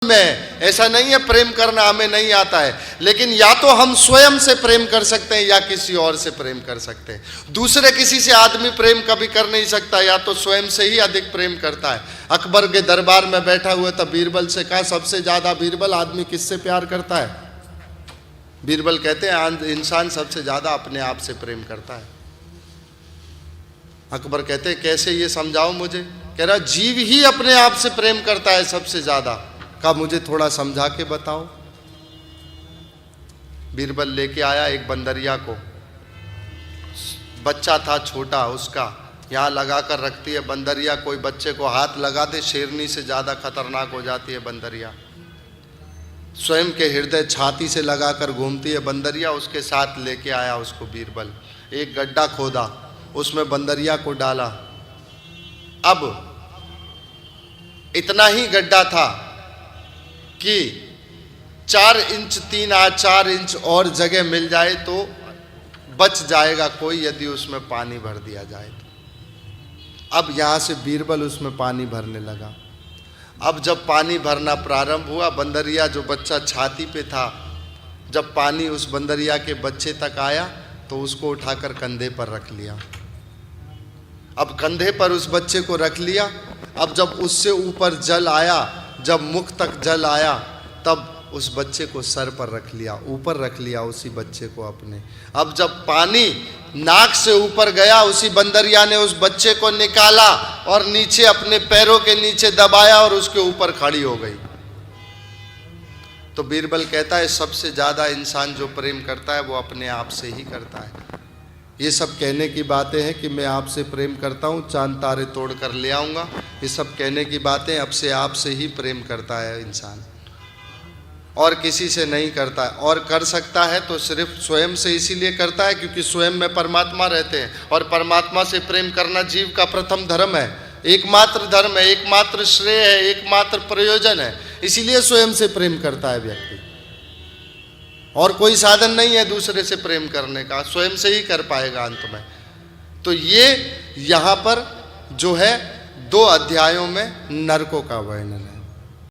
में ऐसा नहीं है प्रेम करना हमें नहीं आता है, लेकिन या तो हम स्वयं से प्रेम कर सकते हैं या किसी और से प्रेम कर सकते हैं। दूसरे किसी से आदमी प्रेम कभी कर नहीं सकता, या तो स्वयं से ही अधिक प्रेम करता है। अकबर के दरबार में बैठा हुआ था, बीरबल से कहा सबसे ज्यादा बीरबल आदमी किससे प्यार करता है? बीरबल कहते हैं इंसान सबसे ज्यादा अपने आप से प्रेम करता है। अकबर कहते हैं कैसे, ये समझाओ मुझे। कह रहा जीव ही अपने आप से प्रेम करता है सबसे ज्यादा। कहा मुझे थोड़ा समझा के बताओ। बीरबल लेके आया एक बंदरिया को, बच्चा था छोटा, उसका यहाँ लगा कर रखती है बंदरिया। कोई बच्चे को हाथ लगा दे, शेरनी से ज्यादा खतरनाक हो जाती है बंदरिया। स्वयं के हृदय छाती से लगाकर घूमती है बंदरिया। उसके साथ लेके आया उसको बीरबल, एक गड्ढा खोदा, उसमें बंदरिया को डाला। अब इतना ही गड्ढा था कि 4 इंच 4 इंच और जगह मिल जाए तो बच जाएगा कोई, यदि उसमें पानी भर दिया जाए तो। अब यहां से बीरबल उसमें पानी भरने लगा। अब जब पानी भरना प्रारंभ हुआ, बंदरिया जो बच्चा छाती पे था, जब पानी उस बंदरिया के बच्चे तक आया तो उसको उठाकर कंधे पर रख लिया। अब कंधे पर उस बच्चे को रख लिया। अब जब उससे ऊपर जल आया, जब मुख तक जल आया, तब उस बच्चे को सर पर रख लिया, ऊपर रख लिया उसी बच्चे को अपने। अब जब पानी नाक से ऊपर गया, उसी बंदरिया ने उस बच्चे को निकाला और नीचे अपने पैरों के नीचे दबाया और उसके ऊपर खड़ी हो गई। तो बीरबल कहता है सबसे ज्यादा इंसान जो प्रेम करता है वो अपने आप से ही करता है। ये सब कहने की बातें हैं कि मैं आपसे प्रेम करता हूँ, चांद तारे तोड़ कर ले आऊँगा, ये सब कहने की बातें। अब से आपसे ही प्रेम करता है इंसान, और किसी से नहीं करता है। और कर सकता है तो सिर्फ स्वयं से इसीलिए करता है क्योंकि स्वयं में परमात्मा रहते हैं, और परमात्मा से प्रेम करना जीव का प्रथम धर्म है, एकमात्र धर्म है, एकमात्र श्रेय है, एकमात्र प्रयोजन है। इसीलिए स्वयं से प्रेम करता है व्यक्ति, और कोई साधन नहीं है दूसरे से प्रेम करने का, स्वयं से ही कर पाएगा अंत में। तो ये यहाँ पर जो है 2 अध्यायों में नरकों का वर्णन है।